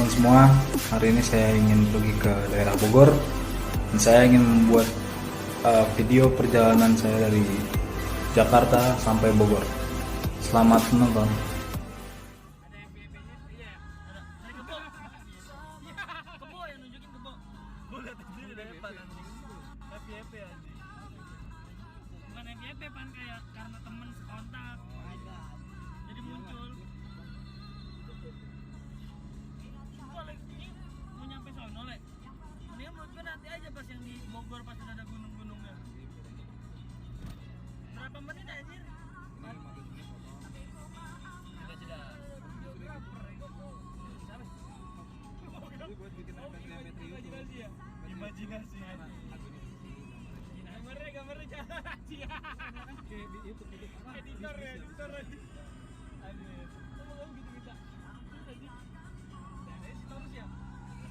teman-teman semua. Hari ini saya ingin pergi ke daerah Bogor dan saya ingin membuat video perjalanan saya dari Jakarta sampai Bogor. Selamat menonton. Bukan FYP pan, kayak karena temen sekontak jadi muncul. Gua lagi mau nyampe sono le. Mendingan menurut gue nanti aja pas yang di Bogor pas udah ada gunung-gunungnya. Berapa menit anjir? Imajinasi. Gambarnya jalan aja. Kayak di YouTube editor aja. Aduh. Ngomong gitu-gitu. Terus ya.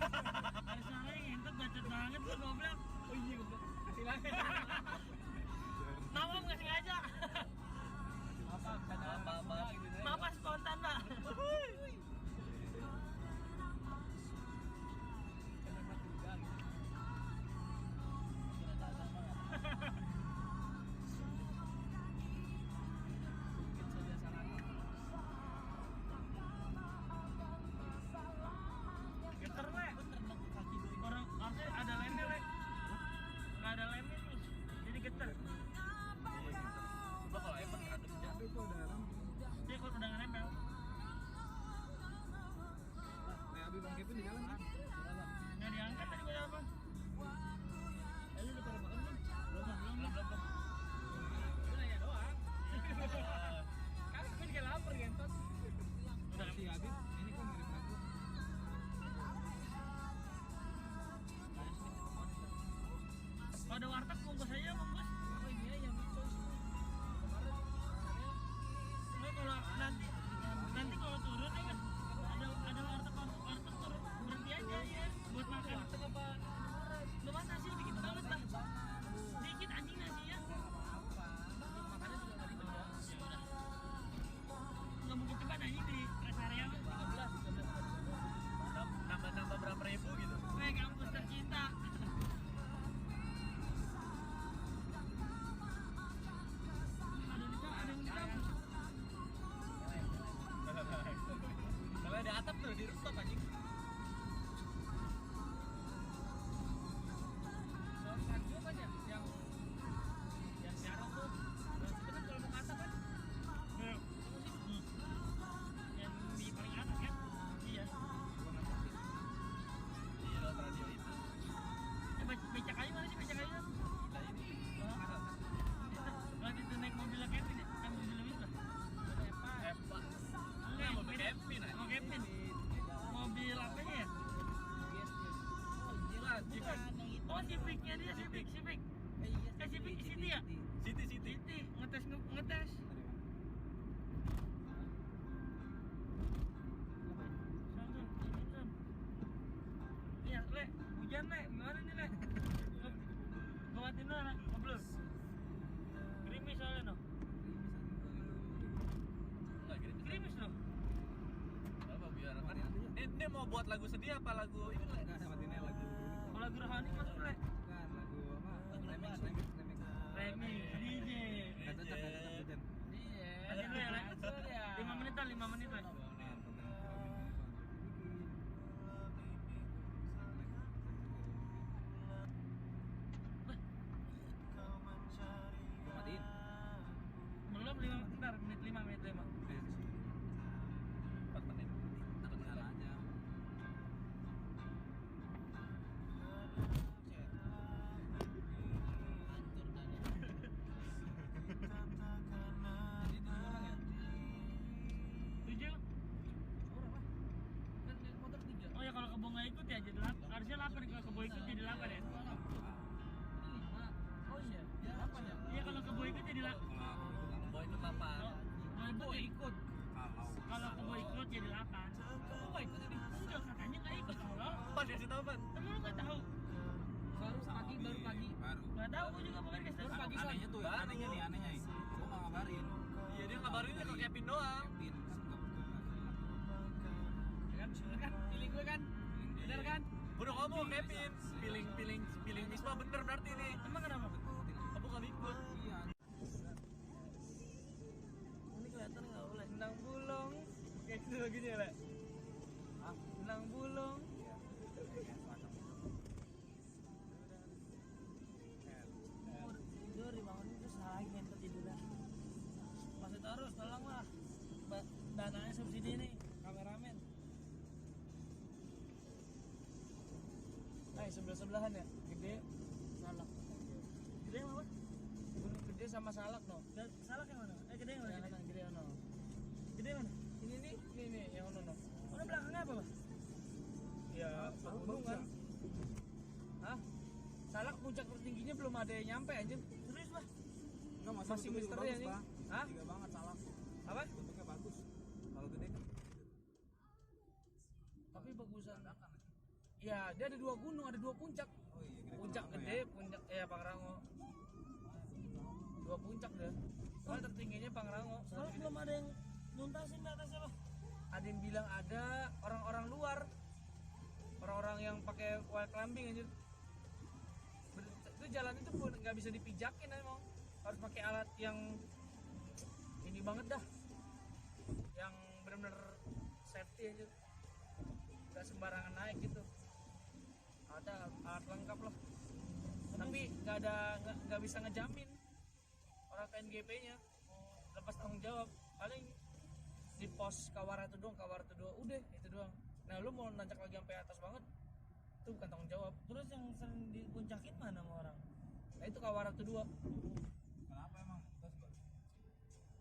Ada suara yang entot bacot banget lu goblok. Oh iya goblok. Silakan. Nama enggak sengaja. Apa spontan, Pak. Geter le, orang harusnya ada lemnya le, nggak ada lemnya nih, jadi geter. Coba kalau emang ada jatuh tuh udah lem, dia kalau udah nempel. Abi Bang Kevin di jalan kan? Nggak diangkat tadi gue apa? Lu udah pada makan belum? Belum. Udah nanya doang. Kan gue juga lapar gentot. Udah si Abi, ini kok mirip aku. Kalau ada warteg bungkus aja bungkus. Oh iya yang itu. Kemarin kalau nanti kalau turun ya kan ada warteg turun berhenti aja ya buat makan. Lu masa nasi dikit banget lah. Dikit anjing nasinya. Makannya juga dari bawah. Ya udah. Nggak mungkin cepat anjing di rest area 13. Nambah berapa ribu gitu. Kampus tercinta. Kalau ada atap tuh di rooftop anjing. Soal kan ya yang siaran tuh. Itu kan kalau mau ke atap kan? Yang di paling atas kan? Iya. Iya, radio itu. Becak aja mana sih becak aja? Nah ini. Waktu itu naik mobilnya Kevin ya? Kan mobilnya Wisma? Epa. Enggak, mobil Kevin aja. Mau Kevin? Mobil apanya ya? Civic. Oh, Civicnya dia, Civic. Civic City ya? City. Ngetes. Iya, le, hujan le, gimana nih le? Gua matiin dulu anak, ngobrol. Gerimis soalnya no. Gerimis no. Apa biar kan? Ini mau buat lagu sedih apa lagu ini le? Enggak, sama ini lagu. Kalau lagu rohani masuk le? Kan lagu apa? Remix DJ. Enggak cocok hujan. Iya. Le. 5 menit le. Belum 5 bentar, menit 5. 4 menit. Takut salah aja. Oh ya kalau Kebo nggak ikut ya jadi 8. Harusnya 8 kalau Kebo ikut jadi 8 ya. Oh iya, 8 ya. Iya kalau Kebo ikut jadi 8. Kebo ikut 8. Kebo ikut. Kalau Kebo ikut jadi 8. Kebo ikut jadi enggak, katanya nggak ikut. Pan kasih tahu pan. Emang lu nggak tahu? Baru pagi. Nggak tahu, gue juga baru kasih tahu pagi. Anehnya tuh, anehnya gue nggak ngabarin. Iya dia ngabarinnya ke Kevin doang. Kan pilih gue kan. kamu Kevin, feeling Misma bener berarti nih. Emang kenapa? Kamu gak ikut. Iya. Ini kelihatan nggak boleh. Nang bulong, kayak gitu gini ya, Le. Nang bulong. Iya. Kayak semacam itu. Tidur dibangun itu salah ngentot tidurnya. Masih terus tolong lah. Dananya subsidi nih kameramen. Sebelah-sebelahan ya, gede. Salak. Gede yang apa? Gunung Gede sama Salak no. Salak yang mana? Gede yang mana? Yang gede no. Gede yang mana? Ini nih yang ono no. Oh, ini belakangnya apa, Pak? Ya, pegunungan. Hah? Salak puncak tertingginya belum ada yang nyampe anjir. Serius, Pak? Enggak, Masih misteri ya nih. Hah? Tiga banget salah. Apa? Bentuknya bagus. Kalau gede kan Tapi bagusan. Ya, dia ada 2 gunung, ada 2 puncak. oh iya, gede Puncak banget gede, ya. puncak Pangrango. 2 puncak deh. Soalnya tertingginya Pangrango. Salak belum ada yang nuntasin di atasnya, Pak. Ada yang bilang ada orang-orang luar, orang-orang yang pakai wall climbing anjir. Itu jalan itu pun nggak bisa dipijakin emang, harus pakai alat yang ini banget dah, yang benar-benar safety aja, nggak sembarangan naik gitu. Ada alat lengkap lah, tapi nggak bisa ngejamin orang KNGP-nya lepas tanggung jawab. Paling di pos Kawaratu doang, udah itu doang. Nah lu mau nanjak lagi sampai atas banget, itu bukan tanggung jawab. Terus yang sering dipuncakin mana sama orang? Nah itu Kawaratu 2. Kenapa emang? Terus Bang?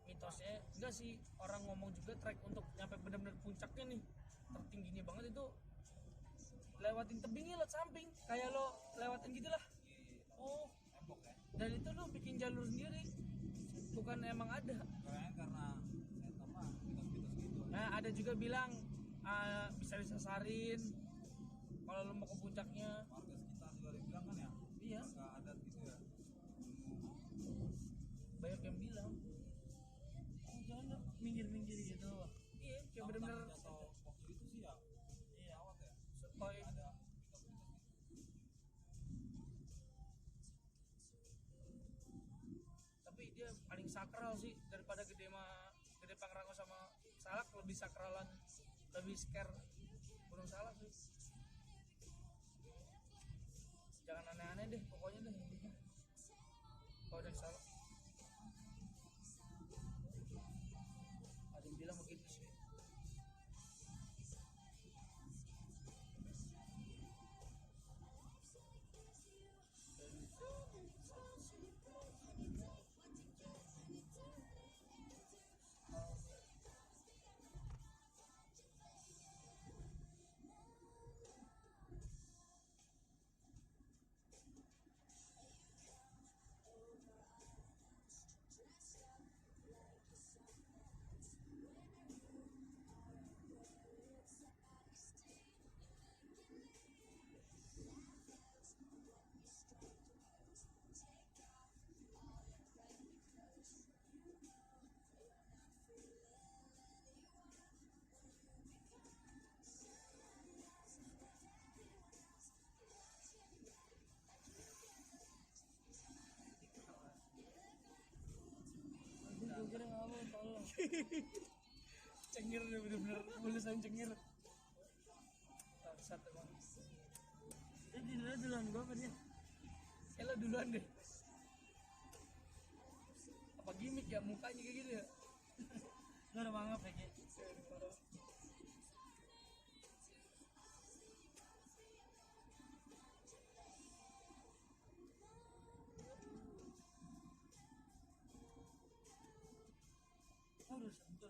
Mitosnya enggak sih, orang ngomong juga trek untuk nyampe benar-benar puncaknya nih, tertingginya banget itu lewatin tebingnya, lewat samping, kayak lo lewatin gitulah. Oh, Tembok ya? dan itu lo bikin jalur sendiri, bukan emang ada. Kayaknya karena saya apa mitos-mitos gitu. Nah ada juga bilang bisa disasarin kalau lo mau ke puncaknya. Warga sekitar juga ada yang bilang kan ya? Iya, Warga adat gitu ya. banyak yang bilang. Oh, jangan dong, minggir-minggir gitu, Pak. Iya, kayak bener-bener Atau waktu itu sih ya. Iya, awat ya. supaya Ada mitos-mitos gitu. tapi dia paling sakral sih daripada Gede Pangrango sama Salak. Lebih sakralan, lebih scare Gunung Salak sih. Jangan aneh-aneh deh pokoknya deh intinya kalau dari Salak. Ada yang bilang begitu sih. Gue kira nggak mau, tolong. Cengir deh, bener-bener tulisan cengir. Bangsat emang. Dia duluan gue apa dia? Lo duluan deh. Apa gimmick ya mukanya kayak gitu ya? Gue udah mangap ya, Ki. Udah sentul.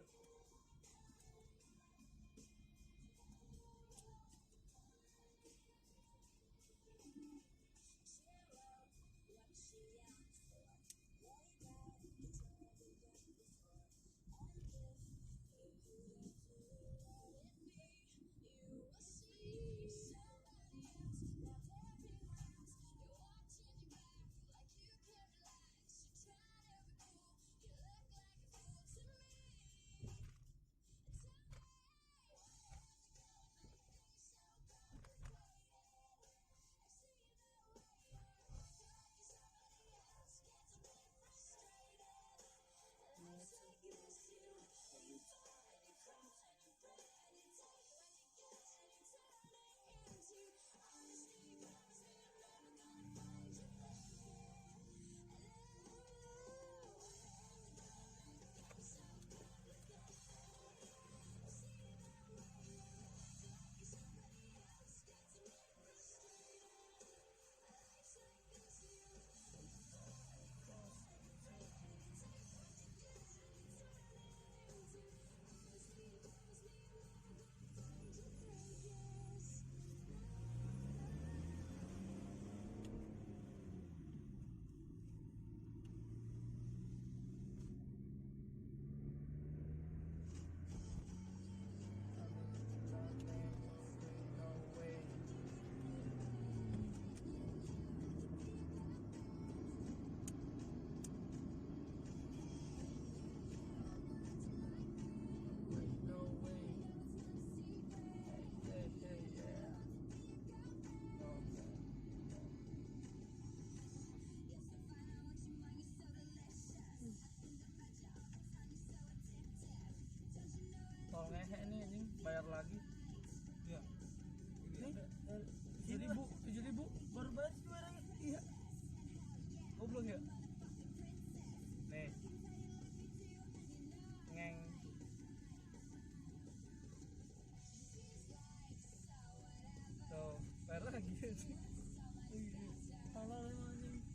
Halal emang anjing.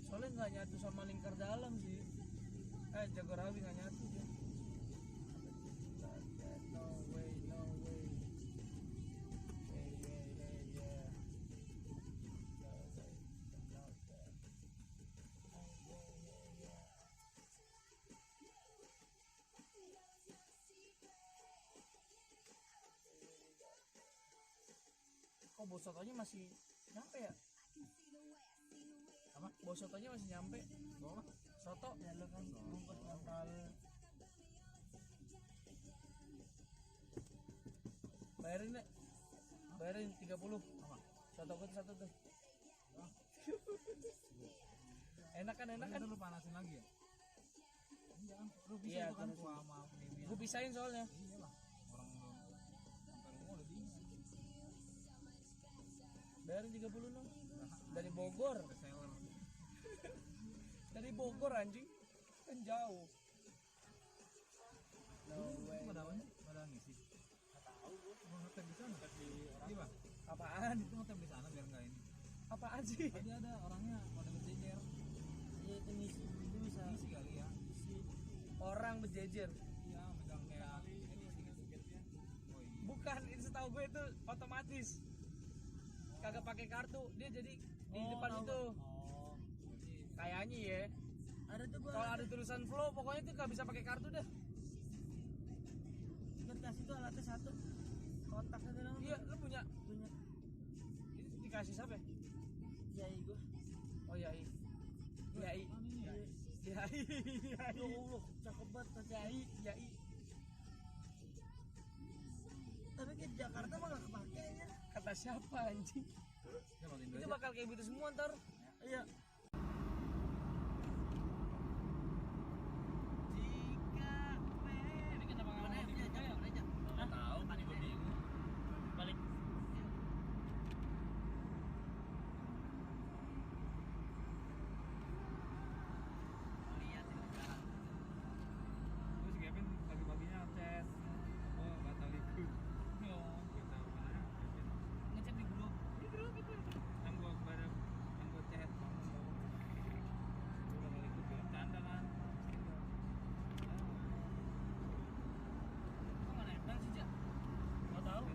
Soalnya nggak nyatu sama lingkar dalam sih. Jagorawi nggak nyatu dia. No way, no way. Yeah. No way, no way. Kok bau sotonya masih nyampe ya? Apa? Bau sotonya masih nyampe. Bawa? Soto ya lo kan bungkus kental. Bayarin deh. Bayarin 30. Apa? Soto gue satu tuh. Enak kan Itu lu panasin lagi ya? Enggak kan, lu bisa Iya, itu kan panasin. gua sama premium. Gue pisahin soalnya. Iyalah, orang lu sampai rumah udah dingin. Bayarin 30 dong. Dari Bogor. Reseller. Dari Bogor anjing. Kan jauh. No way. Pada ngisi. Enggak tahu gua. Mau ngetem di sana di orang. Iya, Bang. Apaan? Itu ngetem di sana biar enggak ini. Apaan sih? Tadi ada orangnya pada berjejer. Iya itu ngisi. Itu bisa. Ngisi kali ya. Orang berjejer. Iya, megang kayak edisi gitu. Oh iya. Bukan, itu setahu gue itu otomatis. Kagak pakai kartu, dia jadi di depan itu. Oh. Jadi Kayaknya ya. Ada tuh gua Kalau ada tulisan flow, pokoknya itu nggak bisa pakai kartu dah. dikasih tuh alatnya satu. Kotak aja dong. Iya, lu punya. Punya. Ini dikasih siapa? Ya gua. Oh iya. Yai. kan ini ya. Yai. Yai. Ya Allah, cakep banget Mas. Yai. Yai. Tapi ke Jakarta mah gak kepake ya. Kata siapa anjing? Ya matiin dulu Itu aja. bakal kayak gitu semua ntar. Iya. Ini kenapa nggak mau dibuka ya? Nggak tahu, kan gue bingung. Balik. Lihat ini sekarang. Terus Kevin pagi-paginya chat. Oh, batal ikut. Oh, kita mana? Kevin. Ngechat di grup. Di grup itu. Yang gua kemarin yang gua chat kamu udah bakal ikut ya. Canda kan. Kok nggak nempel sih, Cak? Nggak tahu.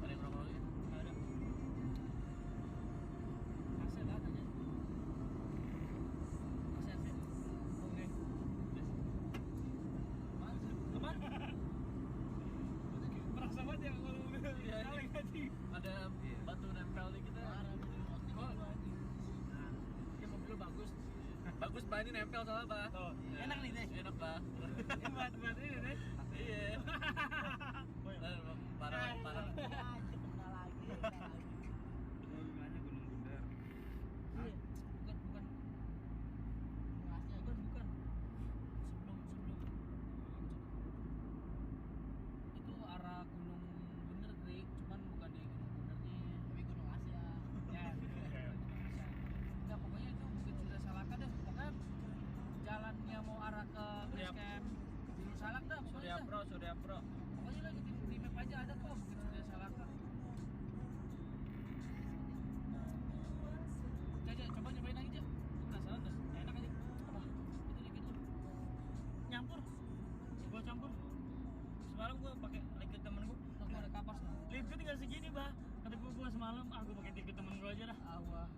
Ada yang nongol ya? Nggak ada. Hasil lah tanya. Hasil. Oke. Teman. Merasa banget ya kalau mobil kaleng tadi. Ada batu nempel di kita. Oh, ya mobil lu bagus. Bagus ban ini nempel soalnya, Pak. Oh, enak nih, Teh. Enak, Pak. Buat ini, Teh. Iya. Parah. Kena lagi. Rumahnya Gunung Bundar. Iya. Bukan. Bukan. Sebelum itu arah Gunung Bener, Drik. Cuman bukan di Gunung Benernya. Tapi Gunung Asia. Ya. Enggak, pokoknya itu Bukit Surya Salaka deh. Pokoknya jalannya mau arah ke base camp Gunung Salak dah. Pokoknya dah. Surya Pro. Pokoknya lagi di map aja ada kok Bukit Surya Salaka. Jaja, coba nyobain lagi, Jaja. Gue penasaran dah. Enak aja. Apa? Itu dikit tuh. Nyampur. Gua campur. Semalam gua pakai liquid temen gua, nggak ada kapas. Liquid tinggal segini, Bah. Kata gua semalam, gua pakai liquid temen gua aja dah. Awah.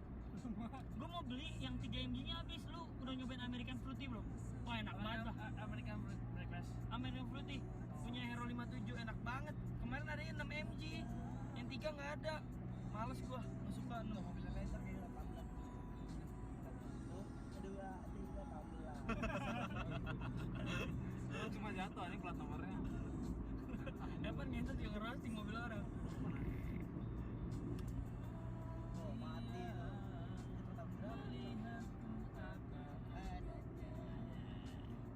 Gua mau beli yang 3 mg nya habis. Lu udah nyobain American Fruity belum? Wah, enak banget lah. American Breakfast. American Fruity punya Hero 57 enak banget. Kemarin ada yang 6 mg. Yang 3 nggak ada. Males gua, nggak suka 6. Mobil laser kayak 18. Kedua, 18. Lu cuma jatuh ini plat nomornya. Dapat ngentot yang ngerosting mobil orang. Oh, mati. Itu pertama berapa? Melihat Eh,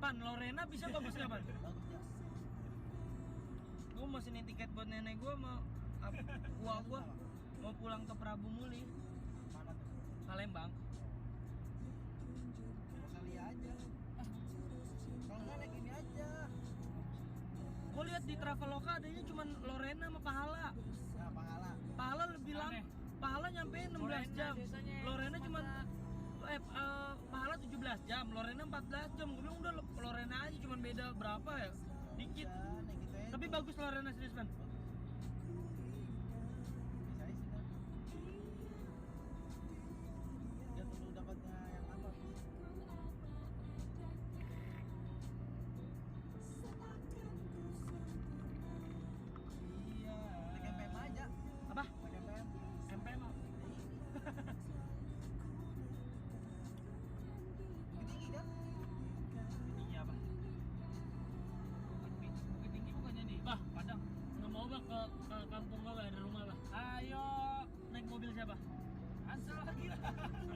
Pan, Lorena bisa bagus nggak Pan? Bagusnya. Gue mesenin tiket buat nenek gue mau gua mau pulang ke Prabu Muli, Mana tuh? Palembang. Kali aja. Kalau nggak naik ini aja. Gue lihat di Traveloka adanya cuman Lorena sama Pahala. Nah, pahala. Pahala lebih lama. Pahala nyampe 16 jam. Lorena cuma Pahala 17 jam, Lorena 14 jam. Gue bilang udah Lorena aja cuman beda berapa ya? Dikit. Ya, naik gitu aja. Tapi bagus Lorena serius kan. Bisa aja sih kan. Dia perlu dapatnya yang apa? Iya. Naik MPM aja. Apa? Naik MPM. MP mah. Bukit Tinggi kan? Iya, Pak. Bukit Tinggi bukannya nih? Bah, Padang. Nggak mau Bang ke kampung gua ada rumah Bang. Ayo, Naik mobil siapa? Ansel lagi lah.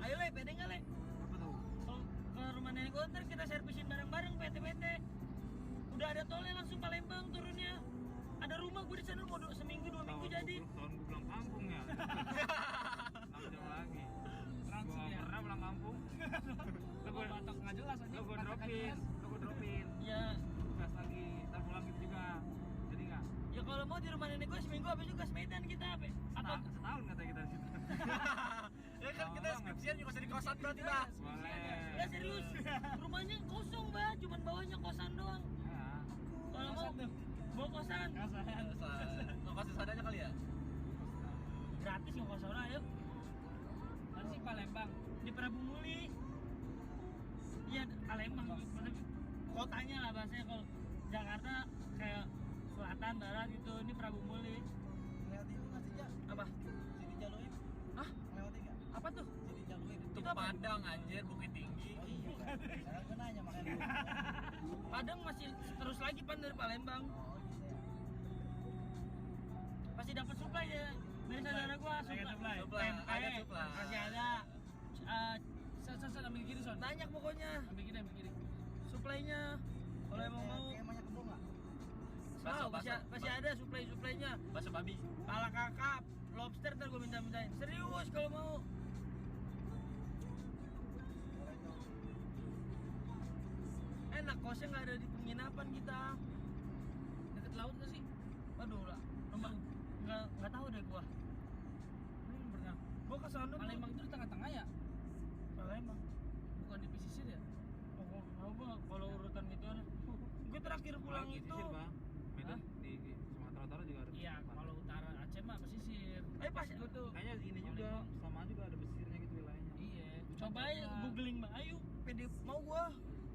Ayo Le, pede nggak Le? Apa tuh? Kalau ke rumah nenek gua ntar kita servisin bareng-bareng PT. Udah ada tolnya langsung Palembang turunnya. Ada rumah gua di sana mau seminggu 2 minggu jadi. Tahun gue pulang kampung ya. 6 jam lagi. Transit Gua ya. pernah pulang kampung. Lo gue Batok nggak jelas aja. Lo gue batok nggak dropin. jelas. Lo gue dropin. Ya, Gas lagi. Ntar pulang gitu juga. Jadi nggak? ya kalau mau di rumah nenek gua seminggu habis itu gas Medan kita apa? Setahun kata kita di situ. Ya kan kita Lama skripsian juga di kosan berarti Bah. Boleh. Ya serius. Rumahnya kosong Bah, cuman bawahnya kosan doang. Ya. Kalau mau bawa kosan. Lokasi sadanya kali ya? Gratis mau kosan ayo. Mana sih Palembang? Di Prabu Muli. Iya, Palembang. Kotanya lah bahasanya, kalau Jakarta kayak selatan barat gitu. Ini Prabu Muli. Lewat itu nggak sih, Ja? Apa? Sini Jaluim. Hah? Lewat nggak? Apa tuh? Sini Jaluim. Itu apa? Padang anjir, Bukit Tinggi. Oh iya. Sekarang gue nanya makanya. Padang masih terus lagi Pan dari Palembang. Oh gitu ya. Pasti dapat supply ya. Dari saudara gua supply. Supply, Tempe, ada supply. Masih ada. Son, ambil kiri Son. Banyak pokoknya Ambil kiri. supply-nya. Kalau emang mau Kayak banyak kembung nggak? masih ada supply-nya. Bakso babi. Pala kakap, lobster ntar gue minta-mintain. Serius kalau mau. Boleh tuh. Enak kosnya nggak ada di penginapan kita. Deket laut nggak sih? Waduh lah, rumah nggak tahu deh gua. Belum pernah. Gua ke sana Palembang itu di tengah-tengah ya? Palembang. Bukan di pesisir ya? Oh, tahu gua kalau urutan gitu ada. Gue terakhir pulang Apalagi itu. sisir, Bang. Medan Hah? di Sumatera Utara juga ada. Iya, tempat. kalau utara Aceh mah pesisir. Pas gua tuh. Kayaknya ini juga sama juga ada pesisirnya gitu wilayahnya. Iya. Coba aja googling Mbak Ayu. PD mau gua.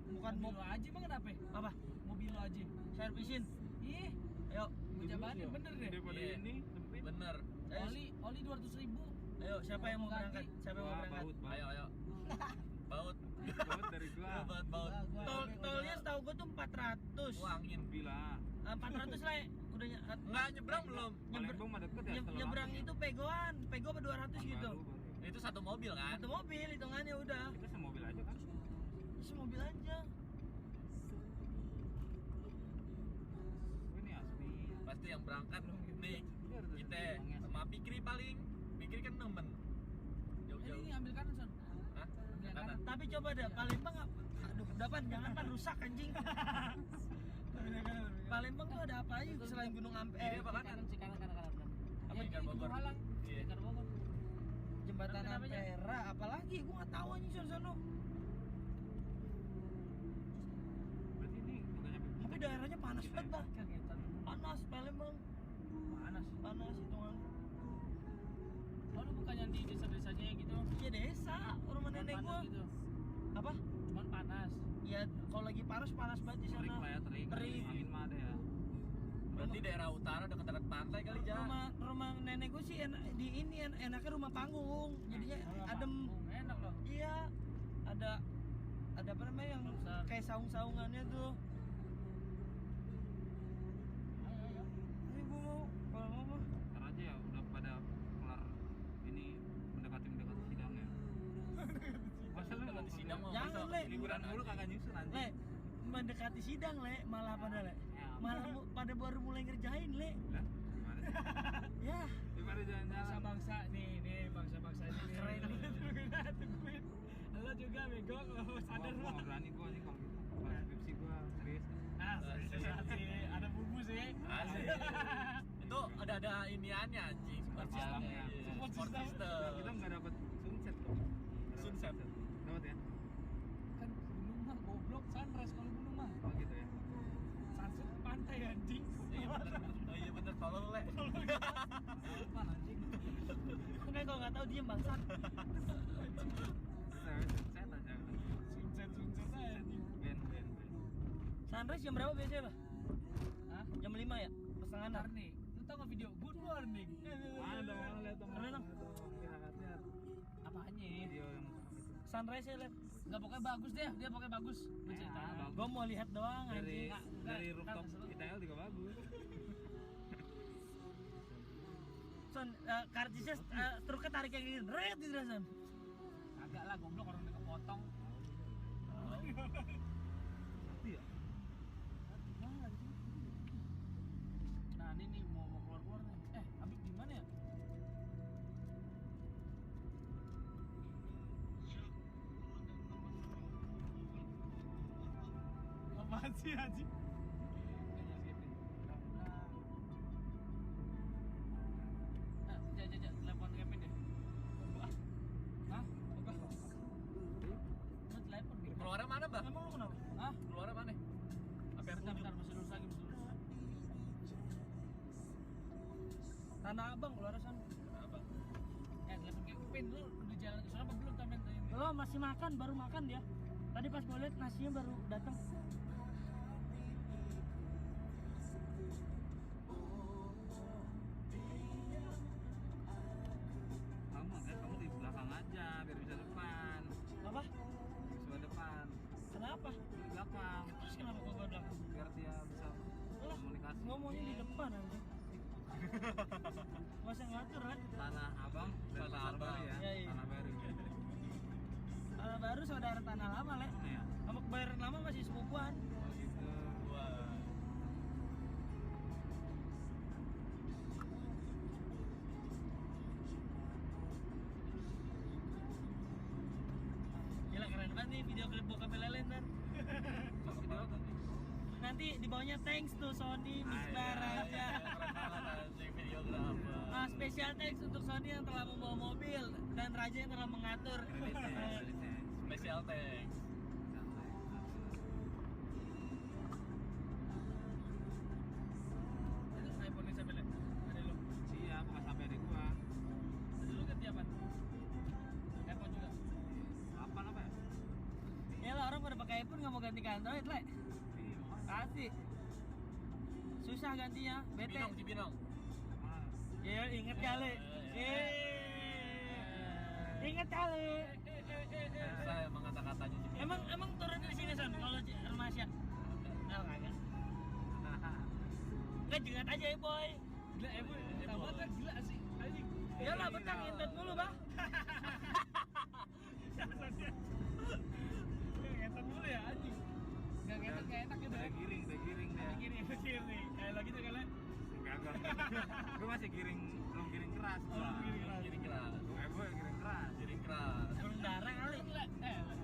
Bukan mobil mau lo aja emang kenapa? apa? Mobil lo aja. Servisin. Ih, Ayo, jabanin bener deh. Daripada Iya. ini sempit. Bener. Oli 200.000. ayo siapa yang mau Ganti. berangkat? Siapa yang mau Wah, berangkat? baut, Bang. Ayo. Baut. Baut dari gua. Baut. Tolnya setahu gua tuh 400. Angin. Bila. 400 lah. Udah Enggak nyebrang belum. Palembang mah deket ya. setelah nyebrang Lampung ya. itu pegoan, pego apa 200 gitu. Baru. Itu satu mobil kan? Satu mobil hitungannya udah. Kita semobil aja kan. Isi mobil aja. Oh, ini asli. Pasti yang berangkat nih Iya, ada kita tulisannya. sama Pikri paling. Pikri kan nemen. Jauh-jauh. Ini ambil kanan Son. Hah? Ambil Kanan. kanan. Tapi coba deh Palembang aduh dapat jangan Pan rusak anjing. Palembang tuh ada apa aja selain Gunung Ampel? Kiri apa kanan? Kanan sih, kanan. Apa Iya, Ikan ini Bogor? Halang. Iya. Ikan Bogor. Jembatan Kenapa aja? Ampera, apalagi gua nggak tahu anjing sono. Berarti ini bukannya Tapi daerahnya panas banget, Pak. Kagetan. Panas Palembang. Panas hitungan. Oh, lu bukannya di desa-desanya gitu? Iya desa, rumah Cuman nenek panas gua. gitu. Apa? Cuman panas. Ya kalau lagi panas banget di terik sana. lah ya, terik. Terik. Angin mah ada ya. Berarti daerah utara dekat-dekat pantai kali ya. Rumah nenek gue sih enaknya rumah panggung. Jadinya adem. Enak loh. Iya. Ada apa namanya yang Besar. kayak saung-saungannya tuh. Ayo. Ini gue mau kalau mau mah. Ntar aja ya udah pada kelar ini mendekati sidang ya. Masa lu Mendekati sidang mah. Jangan, Le. liburan mulu kagak nyusun anjing. Le, mendekati sidang le, malah pada le, Ya, malah pada baru mulai ngerjain le. lah gimana sih? Ya, Gimana jalan-jalan? Bangsa nih bangsa-bangsa ini nih. Keren nih. Tungguin. Lo juga bego, lo sadar Gua lo. nggak berani gua nih kalau gitu. Kalau skripsi gua serius. Asik, ada bumbu sih. Asik. Itu ada iniannya anjing. Support Sistemnya. system. Support system. Kita nggak dapat sunset tuh. Sunset. Dapat ya? Kan gunung mah goblok, sunrise kalau gunung mah. Oh gitu ya. Sunset pantai anjing. Iya bener. Oh iya bener, tolol le. Apaan anjing? makanya kalau nggak tahu diem bangsat. Sunset aja. Sunset aja anjing. Ben. Sunrise jam berapa biasanya Pak? Hah? Jam 5 ya? Pertengahan Ntar nih, lu tau gak video Good Morning? Mana dong, lihat dong. Mana dong? Lihat. Apanya? Video yang Sunrise ya lihat. Nggak pokoknya bagus deh, dia pokoknya bagus. Lu cerita. bagus. Gua mau lihat doang dari anjing. dari rooftop ITL juga bagus. Son, karcisnya struknya tarik yang gini, red gitu Son. Agak lah goblok orang udah kepotong. Iya. Nah ini nih mau keluar nih. Habib di mana ya? Apaan sih anjing? Kayaknya skipin. Jajah, telepon Kevin deh. Hah? Enggak. Lu telepon gitu. Keluarnya mana, Mbak? Emang lu kenapa? Hah? Keluarnya mana? Apa yang Bentar, masih lurus lagi, masih lurus. Tanah Abang keluar Son. Apa? Telepon Kevin lu udah jalan ke sana apa belum tamen tadi? Lo masih makan, baru makan dia. Tadi pas gue liat nasinya baru datang. Kamu di belakang aja biar bisa depan. Apa? Bisa depan. Kenapa? Di belakang Terus kenapa gua bilang? biar dia bisa Lah, komunikasi. ngomongnya di depan anjing. Gak usah ngatur kan? Tanah Abang dan Tanah Pasar Abang. Baru ya. Iya, iya. Tanah Baru. Tanah Baru saudara tanah lama le. Mana ya? Sama kebayaran lama masih sepupuan. Oh gitu. Wah. Gila keren banget nih video klip bokap lelen dan. Coba video apa nih? Nanti di bawahnya thanks to Sony Misbar Iya, aja. keren banget anjing videografer. Nah, spesial thanks untuk Sony yang telah membawa mobil dan Raja yang telah mengatur. Kreditnya. Special thanks. Santai. Itu iPhone siapa le? Ada lu. Siap, pas sampai di gua. Ada lu ganti apa? iPhone juga. Apa ya? Ya lah orang pada pakai iPhone nggak mau ganti ke Android le. Iya, Kasih. Susah gantinya, bete. Cibinong. mana? Ya inget kali. Inget kali. Saya emang kata-katanya Cibinong. Emang turun di sini Son kalau Remaja. Oh kagak. Enggak jengat aja ya boy. Gila boy, tambah kan gila sih. Anjing. Ya lah betang intet mulu bang. Ngetet dulu ya anjing. Enggak ngetet enggak enak gitu. Udah giring dia. Kiri. Kayak lagi tuh kalian. Enggak. Gua masih giring, belum giring keras. Giring keras. Gue giring keras. Giring keras. Turun darah kali.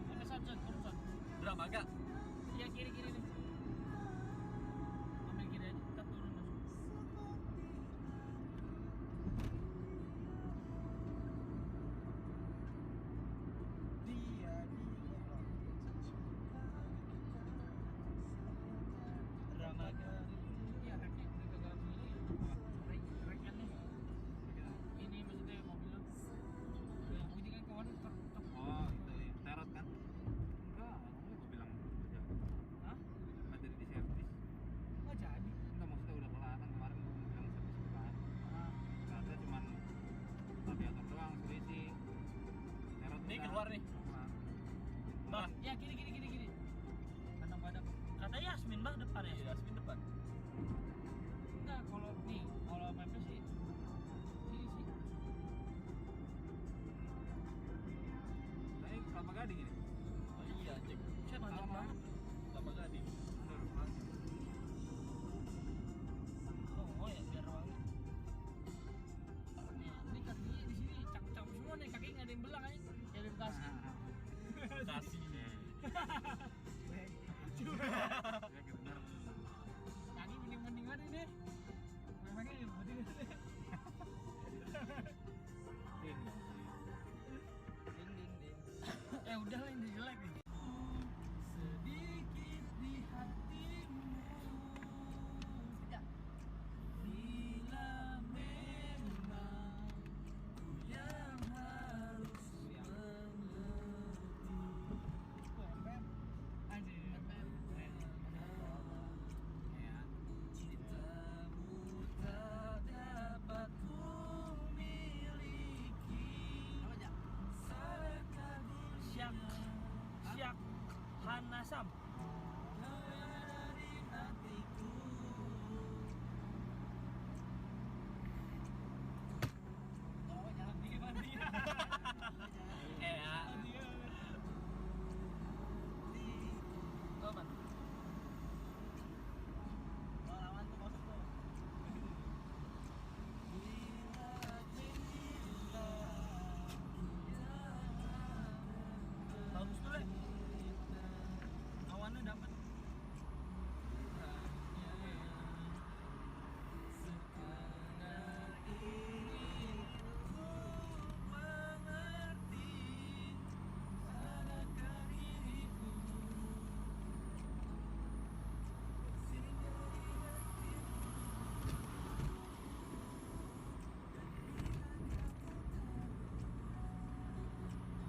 Ada Son, turun. Drama agak. Iya kiri nih. Ambil kiri aja, kita turun langsung. Drama Iya, reknya udah gagal dulu ya. Reknya nih. Ini maksudnya mobil lu. Yang bunyi kan kemarin Oh, itu ya. Terot kan? Enggak, gue bilang Ya benar. Kaki mending-mending aja deh. Memangnya ya mending. Ding. Udah lah ini jelek nih. Sedikit di hatimu. Sejak. Bila memang ku yang harus mengerti. Anjir. Cintamu tak dapat ku miliki. Syak Hanasam. Kau ada di hatiku. Oh, jangan mati ya. Oh, man. Oh, lawan tuh bos tuh. Bagus tuh, Le. Awannya dapat.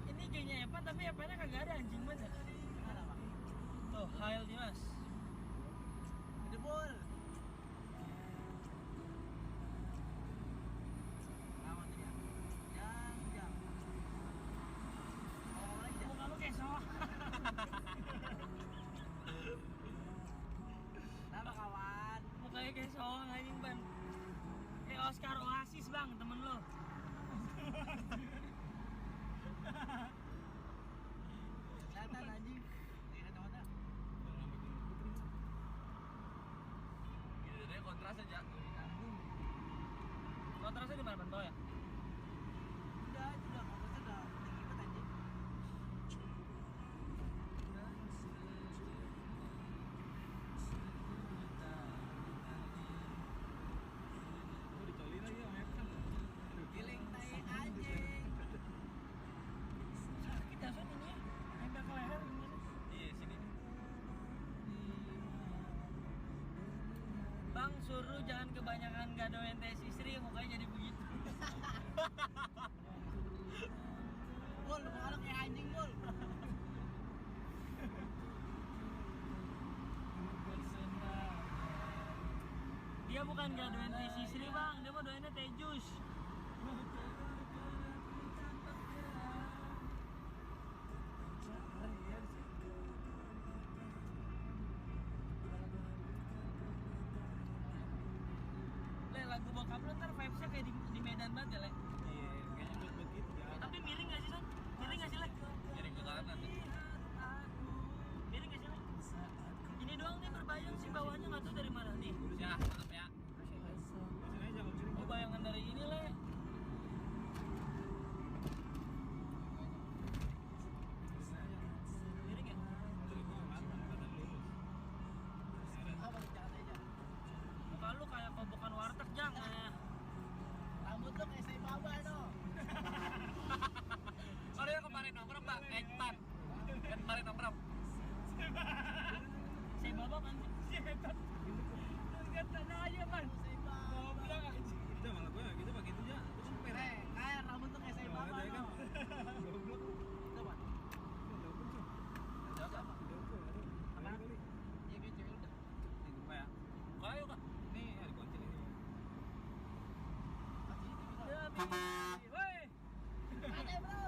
Ini kayaknya Evan, tapi Evannya kagak ada anjing banget. Tuh, Hail Dimas. Jebol. Aman dia. Jang. Muka lu kayak soang. Kenapa kawan? Mukanya kayak soang anjing, Ban. Kayak Oscar Oasis, Bang, temen lo. Kelihatan anjing. Kontras aja. Kontrasnya di mana, Banto ya? Udah kontrasnya udah tinggi banget anjing. Oh, dicoli lagi sama Evan. Giling tai anjing. Sakit ya Son ini ya? Nempel ke leher gimana? Iya, sini. Bang suruh jangan kebanyakan gadoin tes istri, mukanya jadi begitu. Bol, muka lu kayak anjing, Bol. Dia bukan gadoin tes istri, Bang. Dia mau doainnya teh jus. Lagu bokap lu ntar vibes-nya kayak di Medan banget ya, Le? Iya, kayaknya buat gitu ya. Tapi miring gak sih, Son? Miring gak sih, Le? Miring ke kanan. Miring gak sih, Le? Ini doang nih berbayang sih, bawahnya gak tau dari mana nih. Ya, maaf ya. Sini aja jangan miring. Oh, bayangan dari ini, Le. Miring ya? Muka lu kayak kobokan warteg, Jang. Rambut lu kayak Saibaba, no. Oh, dia kemarin nongkrong, Pak. Etan. Kan kemarin nongkrong. Saibaba kan sih? Setan. Lihat sana aja, Man. Goblok aja. Udah malah gue gitu pakai itu aja. Terus super. Kayak rambut tuh kayak Saibaba, Ada kan? no. Goblok. Coba. Siapa? Apa kali? Iya, kayak cewek udah. Ini gue ya. Kayu, Kak. Nih, ada kunci ini. Woi. Ada, Bro.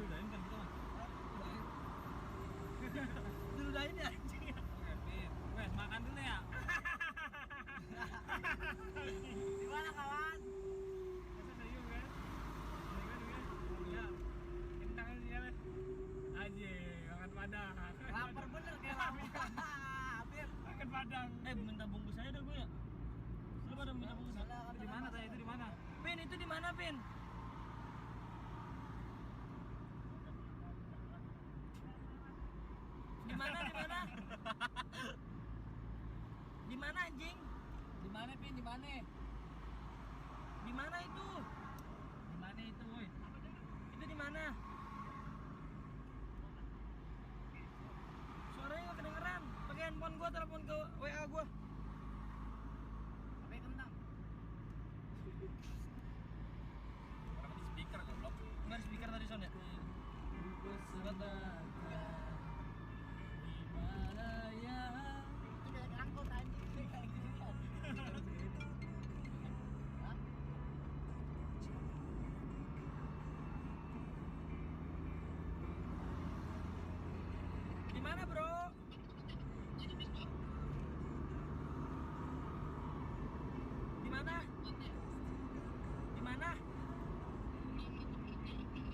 Udahin kan kita mah. Diludahin ya anjing. Oke, Pin. Wes, makan dulu ya. Di mana, kawan? Serius kan? Ya. Kentang aja, Le. Aja, makan padang. Lapar bener kayak lapar. Hampir. Makan padang. Minta bungkus aja dah gue ya. Lu pada minta bungkus. Itu di mana tadi? Itu di mana? Pin, itu di mana, Pin? mana Pin? Di mana? Di mana itu? Di mana itu, woi? Itu di mana? Suaranya nggak kedengeran. Pakai handphone gua, telepon ke WA gua. Apa kentang? Orang di speaker goblok. Nggak ada speaker tadi sound ya? Itu dari angkot anjing kayak gini. Hah? Di mana, Bro? Di mana? Di mana?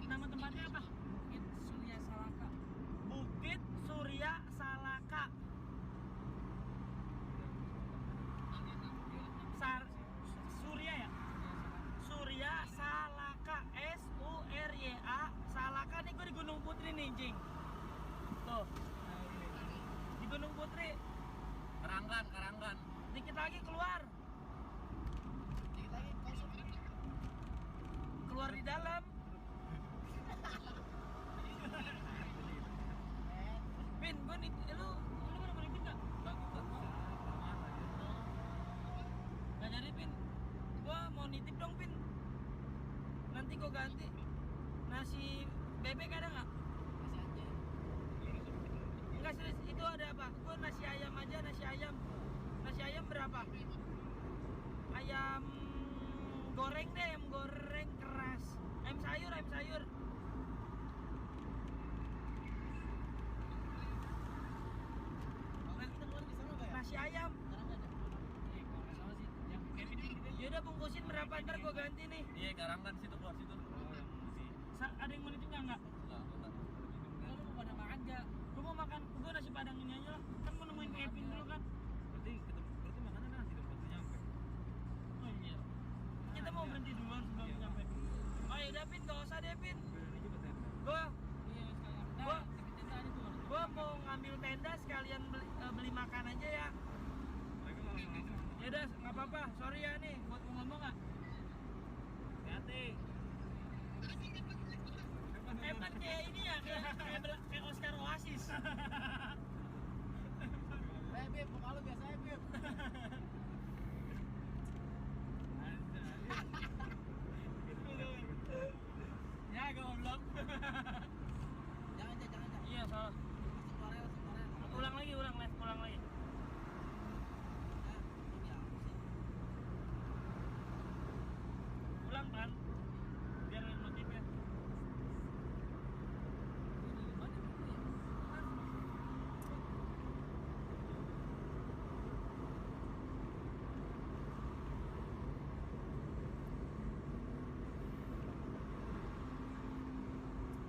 Nama tempatnya apa? Bukit Surya Salaka. Bukit Surya Salaka. Surya ya? Surya Salaka, SURYA Salaka. Nih gue di Gunung Putri nih, Jing. Tuh. Di Gunung Putri. Karanggan. Dikit lagi keluar. Dikit lagi kosong. Keluar di dalam. Pin, gue nih, lu pada mau nitip gak? Gak jadi, Pin. Gue mau nitip dong, Pin. Nanti gue ganti. Nasi bebek ada gak? Masih aja. Enggak serius, itu ada apa? Gue nasi ayam aja, nasi ayam. Nasi ayam berapa? Ayam goreng deh, ayam goreng keras. Ayam sayur. Kalau kita keluar di sana enggak ya? Nasi ayam. Sekarang enggak ada. Iya, kalau nggak salah sih yang Kevin ini gitu. Yaudah bungkusin berapa, ntar gue ganti nih. Iya, Karanggan situ keluar situ. Oh, yang musik. Ada yang mau nitip nggak? Enggak. Kalau lu mau pada makan nggak? Gue mau makan, gue nasi padang ini aja lah. Kan mau nemuin Kevin dulu kan. Berarti makannya nasi dong waktu nyampe. Oh iya. Kita mau berhenti duluan sebelum Iya. nyampe. Oh iya, Pin, gak usah deh, Pin. Ini juga tenda. Gue Iya, sekalian. Gua- Tapi tenda ada tuh. mau ngambil tenda sekalian beli makan aja ya. Mereka malah langsung. Yaudah, nggak apa-apa. Sorry ya nih, buat gue ngomong nggak. Hati. Kan kayak ini ya, kayak Oscar Oasis. Beb, muka lu biasa aja, Beb. Ya, goblok. Jangan. Iya, salah. Langsung keluar aja. Ulang lagi. Ya, ini apa sih? Ulang kan? Biar notifnya.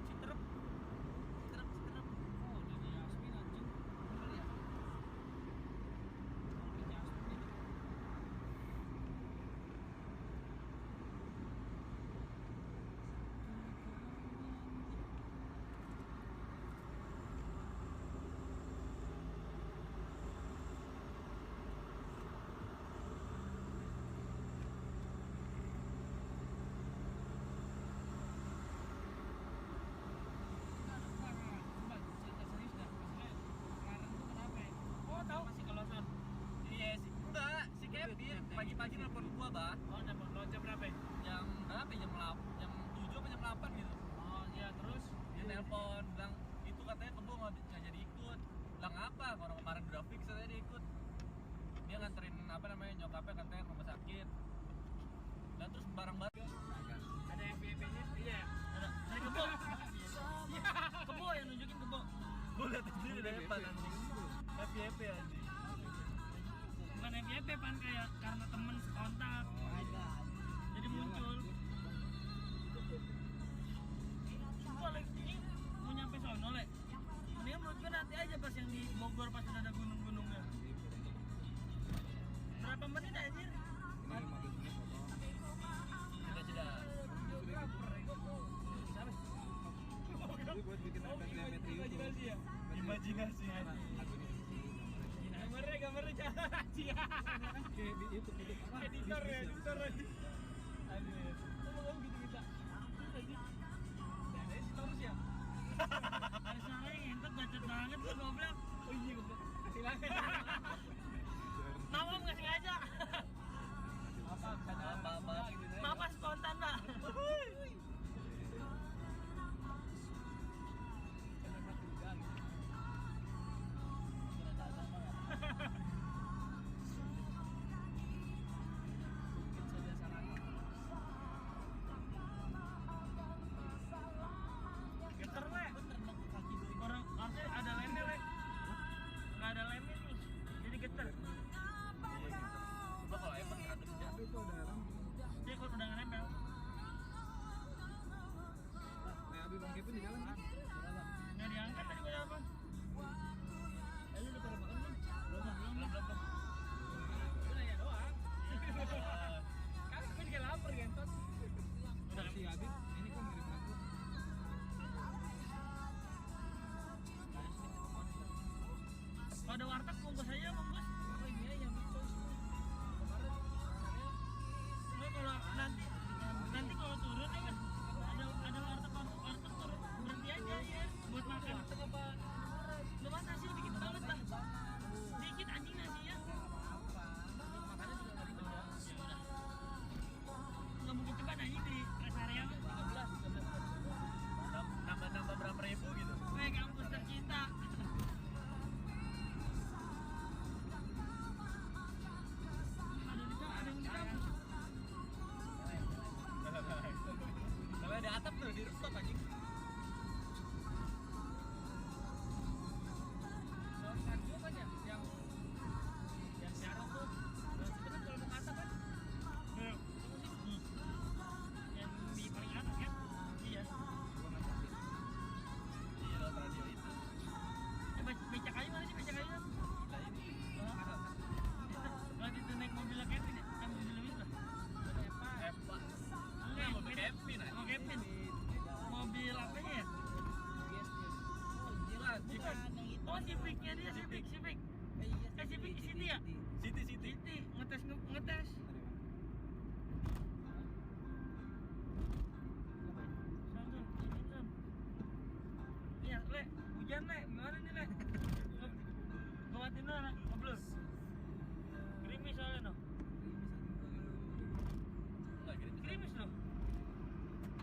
Citerep. Oh, dari Yasmin anjing. Bener ya? Dari Yasmin. Coba cerita serius dah. Maksudnya sekarang tuh kenapa ya? Oh, tahu masih keloson. Iya sih. Enggak, si Kevin pagi-pagi nelpon gua, Bah. Oh, jam berapa? Jam berapa? Jam 7 apa jam 8 gitu. Oh, iya, terus Dia nelpon bilang itu katanya kebo nggak jadi ikut. Bilang apa? Orang kemarin udah fix katanya dia ikut. Dia nganterin apa namanya nyokapnya katanya ke rumah sakit. Dan terus barang-barang ada FYP-nya. Iya, ada. Dari Kebo. Iya, Kebo yang nunjukin Kebo. gue liat di depan anjing. FYP anjing. Bukan FYP, pan kayak karena temen sekontak. Jadi muncul. Sumpah, Lex, ini mau nyampe sono, Le. Mendingan menurut gue nanti aja pas yang di Bogor pas udah ada gunung-gunungnya. Berapa menit anjir? Sudah. Itu buat bikin Imajinasi ya? Imajinasi. Gambarnya Cia. Kayak di YouTube apa? Editor ya, Bisnis editor aja. Aduh, ngomong gitu kita. Ada sih terus ya. Ada suara yang entot bacot banget tuh goblok. Oh iya goblok. Silakan. Mama nggak sengaja. Apa gitu. Mama spontan lah. Geter le. Orang harusnya ada lemnya le. Nggak ada lemnya nih. Jadi geter. Coba kalau iPhone ada kerja. Tapi itu ada orang. Dia kalau udah nempel. Nah, Abi Bang Kevin di jalan kan? Nggak diangkat tadi gue apa? Lu udah pada makan belum? Belum. Gue nanya doang. Kan gue juga lapar gentot. Udah Si Abi ini kok mirip aku. Kalau ada warteg bungkus aja bungkus. Apa ini ya yang choice tuh? Kemarin saya Nggak kalau nanti kalau turun ya kan ada warteg turun berhenti aja ya buat makan. warteg apa? Lu mah nasi dikit banget lah. Dikit anjing nasinya. Apa? Makannya juga nggak dibawa. Ya udah. Nggak mungkin coba anjing di rest area mah. 13. Nambah berapa ribu gitu. Weh kampus tercinta. Ada yang di kampus. Kalau ada atap tuh di rooftop anjing. Soal radio kan ya yang siaran tuh. Nah, itu kan kalau mau kata kan Ya. Yang di paling atas kan? Iya. Iya, lewat radio itu. Becak kayu mana sih becak kayu? Nah ini Waktu itu naik mobilnya Kevin ya? Kan mobilnya Wisma? Eva. Enggak, mobil beda. Kevin aja. Oh Kevin. Mobil apanya ya? gila bukan yang itu. Oh Civicnya dia, Civic. Civic di sini ya? City. City, ngetes. Son. Iya, Le, hujan Le, gimana nih Le? Gua matiin dulu anak, ngobrol. Gerimis soalnya no. Enggak gini. Gerimis loh.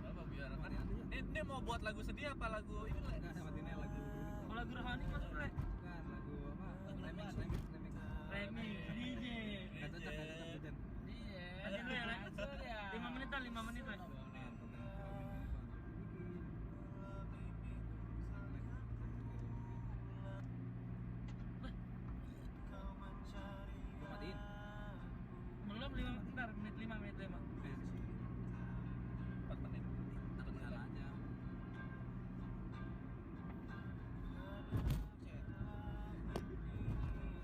Apa biar kan? Ini mau buat lagu sedih apa lagu ini lah? Enggak sama Tina lagu. Kalau lagu rohani masuk Le. Bukan lagu apa? Remix. Remix, DJ. Enggak cocok hujan. Iya. Matiin dulu ya Le. Betul ya. 5 menit Le. Gua matiin. Belum 5, bentar, menit 5. 4 menit. Atau nyala aja.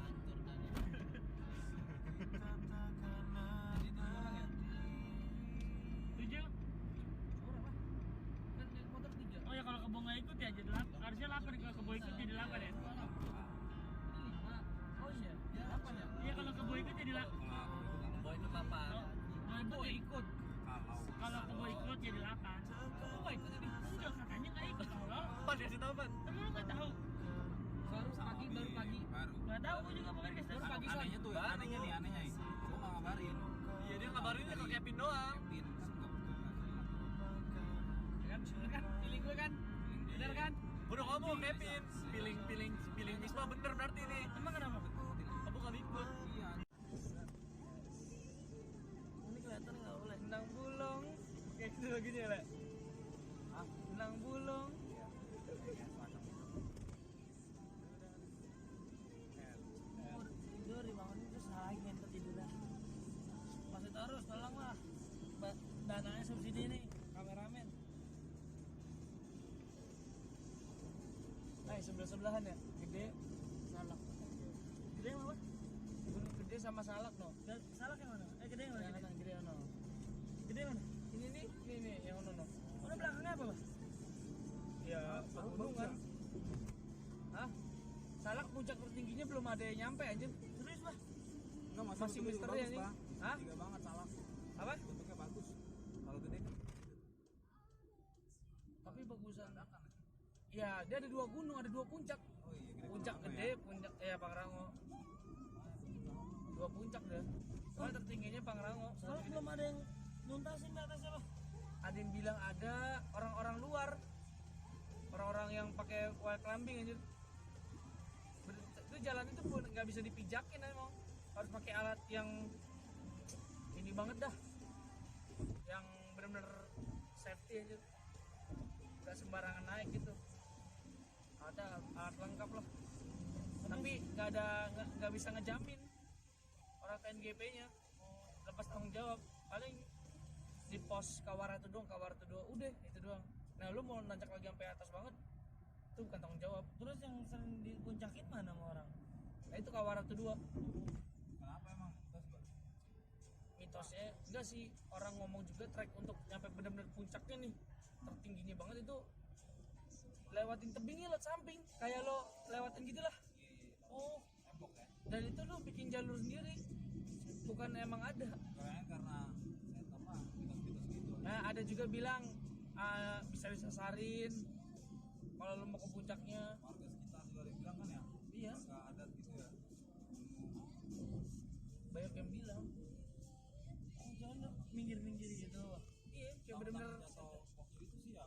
Hancur dah. Jadi itu orang ya? 7. Orang apa? Kan naik motor 3. Oh ya kalau kebo nggak ikut ya jadi 8. Harusnya 8 kalau kebo ikut jadi 8 ya. Ini 5. Oh iya, ya 8 ya? Iya kalau kebo ikut jadi 8. Boy itu apa? Kalau ikut. Kalau kebo ikut jadi 8. Kamu nggak ikut tadi? Enggak katanya nggak ikut kalau. Pan kasih tahu Pan. Emang lu nggak tahu? Baru pagi. Baru. Nggak tahu gue juga pokoknya kasih Baru tahu. pagi, Son. Anehnya tuh, Baru. anehnya nih. Gua nggak ngabarin. Iya dia ngabarinnya ke Kevin doang. Kevin. Ya kan? Pilih gue kan? Bener kan? Udah ngomong Kevin. Feeling Wisma bener berarti nih. Emang kenapa? Kamu nggak ikut. Iya. Ini kelihatan nggak boleh. Benang bulung. Kayak gitu gini ya, Le? Ah, benang bulung. Tidur dibangunin terus lagi ngentot tiduran. Masih terus tolong lah. Dananya subsidi nih kameramen. Nah, sebelah-sebelahan ya? Gede, salak. Gede yang apa? Gunung gede sama salak, no? Salah yang mana? Gede yang mana? Yang kanan, gede, no? Gede yang mana? Ini nih, yang ono, no? Udah belakangnya apa, Mas? Ya, pegunungan. Hah? Salak puncak tertingginya belum ada yang nyampe, anjir. Serius, Bah? No, masih misteri ya nih. Hah? Tiga banget salah. Apa? Bentuknya bagus. Kalau gede kan Tapi bagusan. Ya, dia ada 2 gunung, ada 2 puncak. oh iya gede. Puncak gede, puncak Pangrango. 2 puncak deh. Soalnya tertingginya Pangrango. Soalnya belum ada yang nuntasin di atasnya lah. Ada yang bilang ada orang-orang luar, orang-orang yang pakai wall climbing aja. Itu jalan itu pun nggak bisa dipijakin emang, harus pakai alat yang ini banget dah, yang benar-benar safety aja, nggak sembarangan naik gitu. Ada alat lengkap lah, tapi nggak bisa ngejamin orang KNGP-nya lepas tanggung jawab. Paling di pos Kawara itu doang, udah itu doang. Nah lu mau nancak lagi sampai atas banget, itu bukan tanggung jawab. Terus yang sering dipuncakin mana sama orang? Nah itu Kawara itu 2. Kenapa emang? Mitosnya enggak sih, orang ngomong juga trek untuk nyampe benar-benar puncaknya nih, tertingginya banget itu lewatin tebingnya lewat samping, kayak lo lewatin gitulah. Oh, dan itu lo bikin jalur sendiri, bukan emang ada. Kayaknya karena saya apa mitos-mitos gitu. Nah ada juga bilang bisa disasarin kalau lo mau ke puncaknya. Warga sekitar juga ada yang bilang kan ya. Iya, Warga adat gitu ya. banyak yang bilang. Jangan minggir-minggir gitu. Iya, kayak bener-bener Jatuh waktu itu sih ya.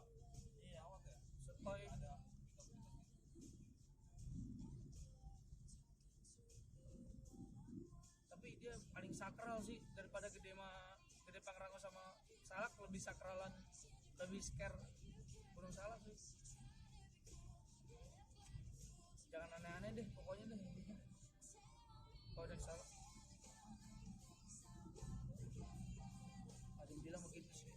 Iya awat ya. supaya Ada mitos-mitos gitu. tapi dia paling sakral sih daripada Gede Pangrango sama Salak. Lebih sakralan, lebih scare Gunung Salak sih. Jangan aneh-aneh deh pokoknya deh intinya kalau dari Salak. Ada yang bilang begitu sih.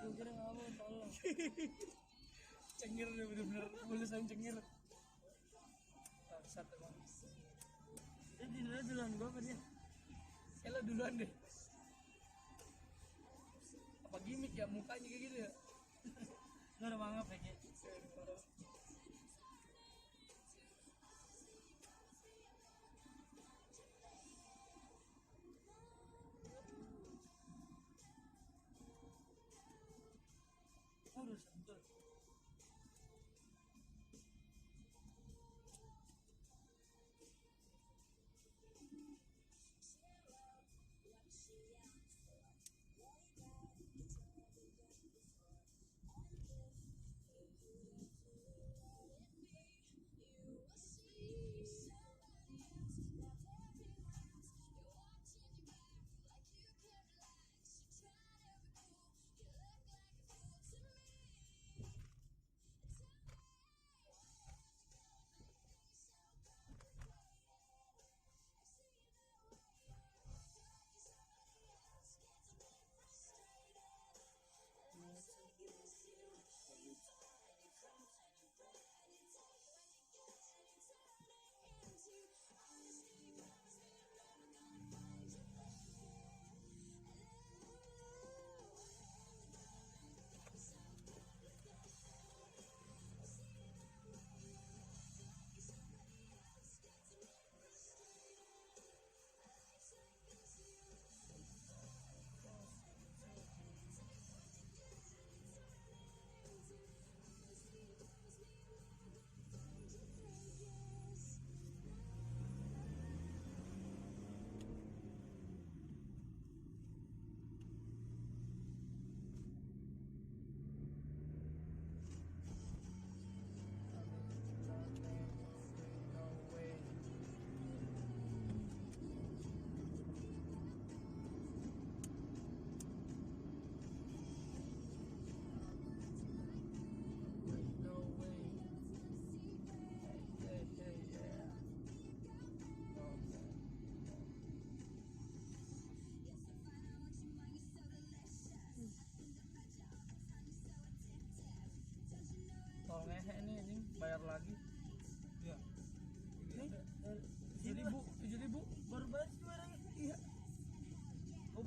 Gue kira nggak mau tolong. Cengir deh bener-bener tulisan cengir. Bangsat emang. Dia duluan gue apa dia? Ya lo duluan deh. Apa gimmick ya mukanya kayak gitu ya? Gue udah mangap ya Ki. Urus betul.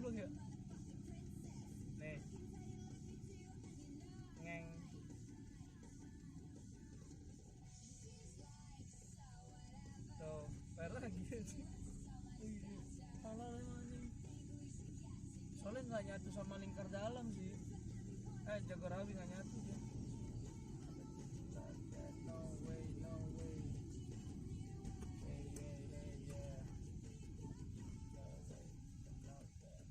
30 ya. Nih. Ngeng. Tuh, merah lagi sih. Salah emang nih. Soalnya nggak nyatu sama lingkar dalam sih. Jagorawi nggak nyatu dia. No way, no way. Yeah. No way, no way.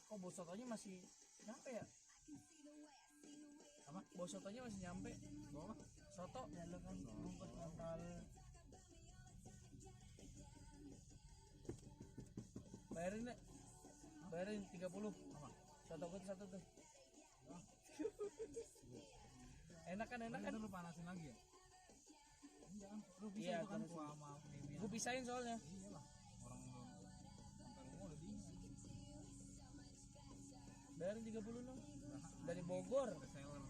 Kok bau sotonya masih nyampe ya? Apa? Bau sotonya masih nyampe. Bau apa? Soto. Ya lo kan bungkus mental. Bayarin deh. Bayarin 30. Apa? Soto gue satu tuh. Enak kan? Itu lu panasin lagi ya? Jangan, lu bisa Iya, itu kan kan. sama ini. Gue pisahin soalnya. Iyalah, orang lu sampai rumah udah dingin. Bayarin 30 dong. Dari Bogor. Reseller.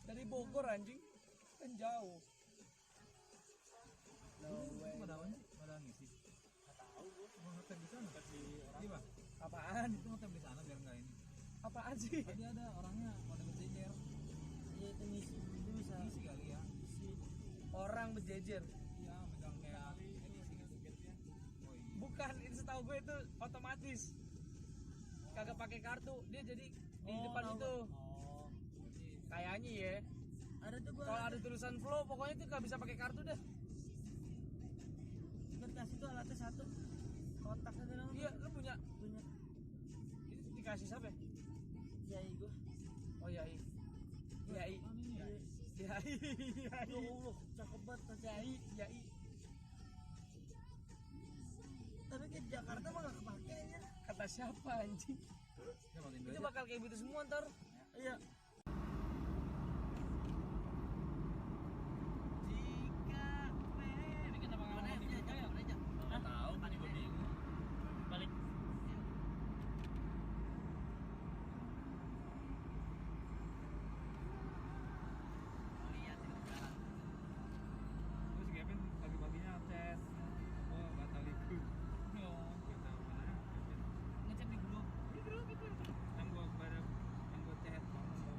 Dari Bogor anjing. Kan jauh. No way. Pada apa sih? Pada ngisi. Enggak tahu gua. Mau ngetem di sana. Iya, Bang. Apaan? Itu ngetem di sana biar enggak ini. Apaan sih? Tadi ada orangnya pada berjejer. Iya itu ngisi itu bisa. Ngisi kali ya. Orang berjejer. Iya, megang kayak edisi gitu. Oh iya. Bukan, itu setahu gue itu otomatis. Kagak pakai kartu, dia jadi di depan tahu. itu. Oh. Kayaknya ya. Ada tuh gua. Kalau ada tulisan flow, pokoknya itu nggak bisa pakai kartu deh. Kertas itu alatnya satu. Kotak aja dong. Iya, lu punya. Punya. Ini dikasih siapa? Iya gua. Oh iya. Iya. Iya. Iya. Iya. Ya Allah, cakep banget Mas Iya. Iya. Tapi ke Jakarta mah gak kepake aja. Kata siapa anjing? Ya matiin dulu Itu aja. bakal kayak gitu semua ntar. Iya. Ini kenapa nggak mau dibuka ya? Nggak tahu, tadi gue bingung. Balik. Terus Kevin pagi-paginya chat. Oh, batal ikut. Oh, Gak tahu mana Kevin. ngechat di grup. Yang gua bareng yang gua chat kamu gua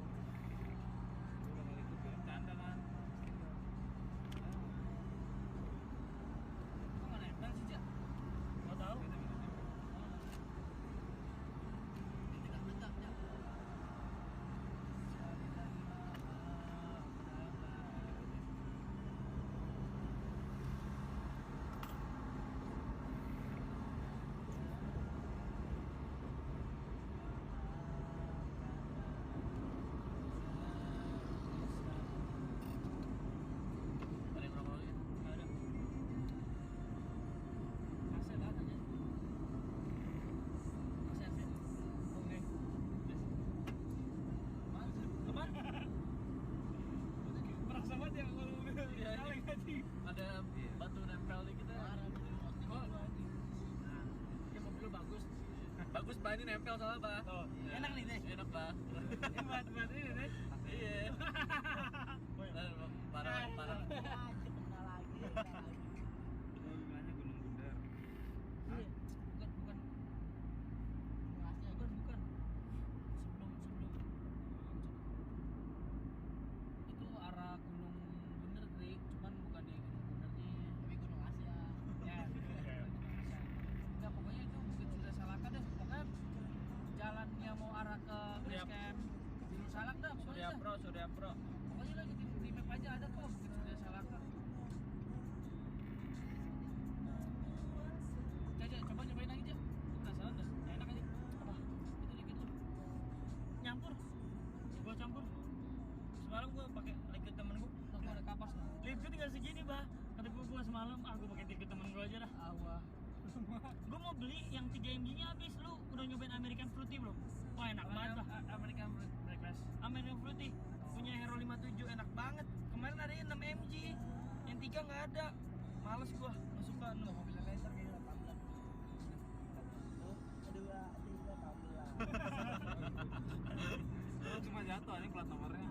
bakal ikut ya. Canda kan. Kok nggak nempel sih, Cak? Nggak tahu. Ada yang berapa lagi? Nggak ada. AC banget aja. AC. Oke. Apaan? Merasa banget ya kalau mobil Iya, kaleng anjing. Ada batu nempel di kita. Oh, ya mobil lu bagus. Bagus bah, ini nempel soalnya bah. Tuh, Iya. enak nih, Deh. Enak bah. Ini buat ini, Deh. Iya. Parah. Kenal lagi. Oh, bilangnya Gunung Bundar. Iya. Bukan. Bukan. Sebelum itu arah Gunung Bunder, Dri. Cuman bukan di Gunung Bundernya. Tapi Gunung Asia. Ya. Enggak, pokoknya itu Bukit Surya Salaka deh. Pokoknya jalannya mau arah ke base camp Gunung Salak dah. pokoknya dah. Surya Pro. Pokoknya lagi di map aja ada kok Bukit Surya Salaka. Coba nyobain lagi, Cak. Gue penasaran dah. Enak aja. Apa? Itu liquid tuh. Nyampur. Gua campur. Semalam gua pakai liquid temen gua. Gua ada kapas. Liquid tinggal segini, Bah. Kata gua semalam, gua pakai liquid temen gua aja dah. Awah. Gua mau beli yang 3 mg nya habis. Lu udah nyobain American Fruity belum? Wah, enak banget, Bah. American Breakfast. American Fruity punya Hero 57 enak banget. Kemarin ada yang 6 mg. Yang 3 nggak ada. Males gua, nggak suka. Enggak mobil laser kayaknya 18. Kedua, 3, 14. Lu cuma jatuh anjing plat nomornya.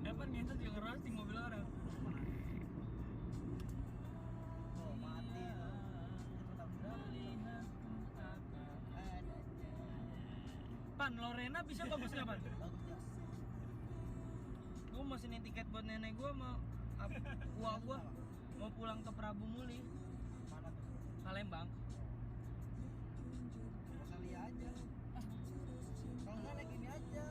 Depan ngentot juga ngerosting mobil orang. Oh, mati tuh. Itu tahun berapa? Pan, Lorena bisa bagus nggak, Pan? Bagus ya. Gue mau sini tiket buat nenek gue mau gue mau pulang ke Prabu Muli, Mana tuh? Palembang. Mau kali aja. Kalau nggak naik ini aja.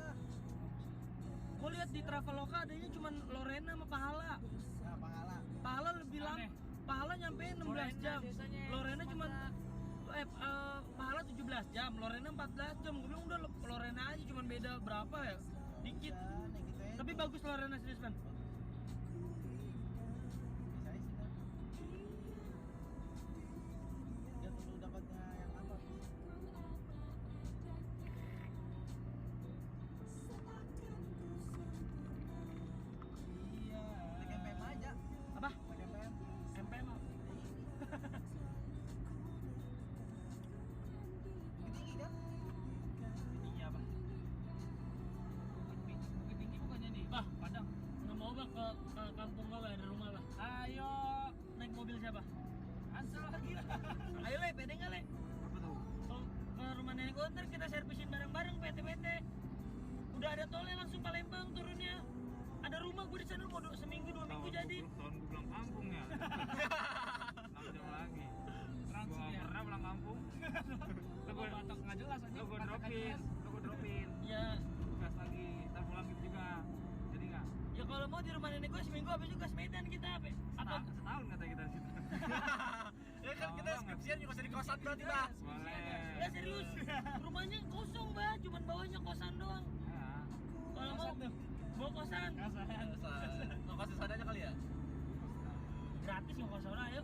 Gue lihat di Traveloka adanya cuma Lorena sama Pahala. Nah, pahala. Pahala lebih lama. Aneh. Pahala nyampe 16 jam. biasanya Lorena cuma cepat. Pahala 17 jam, Lorena 14 jam. Gue bilang udah Lorena aja cuma beda berapa ya? Dikit. Bisa, naik gitu aja. Tapi bagus Lorena serius, Pan. Bisa sih kan. Dia perlu dapatnya yang apa? Iya. Naik MPM aja. Apa? Naik MPM. MPM apa? Bukit Tinggi kan? Iya, Pak. Bukit Tinggi bukannya nih? Bah, Padang. Nggak mau bah ke kampung gua bah, ada rumah bah. Ayo, Naik mobil siapa? ansel lagi lah. Ayo le, pede nggak le? Apa tuh? Ke rumah nenek gua ntar kita servisin bareng-bareng PT. Udah ada tolnya langsung Palembang turunnya. Ada rumah gua di sana mau seminggu 2 minggu jadi. Tahun gue pulang kampung ya. 6 jam lagi. Transit Gua ya. pernah pulang kampung. Lo gue batok nggak jelas aja. Lo gue dropin. Ya, Gas lagi. Ntar pulang gitu juga. Jadi nggak? ya kalau mau di rumah nenek gua seminggu habis juga Medan kita apa? Apa? Setahun kata kita di situ. Ya kan kita skripsian juga usah di kosan berarti bah. Boleh. Ya serius. Rumahnya kosong bah, cuman bawahnya kosan doang. Ya. Kalau mau bawa kosan. Ngekos di sana aja kali ya. Gratis nggak kosan ayo.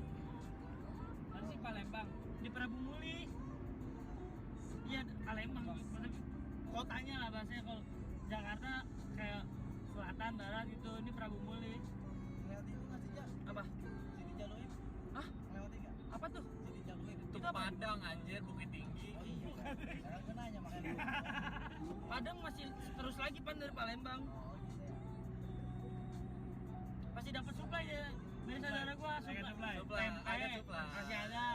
Mana sih Palembang? Di Prabu Muli. Iya, Palembang. Kotanya lah bahasanya, kalau Jakarta kayak selatan barat gitu, ini Prabu Muli. Lewat itu nggak sih, Jak? Apa? Sini Jaluim. Hah? Lewatin nggak? Apa tuh? Sini Jaluim. Itu Itu apa? Padang anjir, Bukit Tinggi. Oh iya. Sekarang gue nanya makanya. Padang masih terus lagi Pan dari Palembang. Oh gitu ya. Pasti dapat supply ya. Dari saudara gua supply. Supply, Tempe, ada supply. masih ada.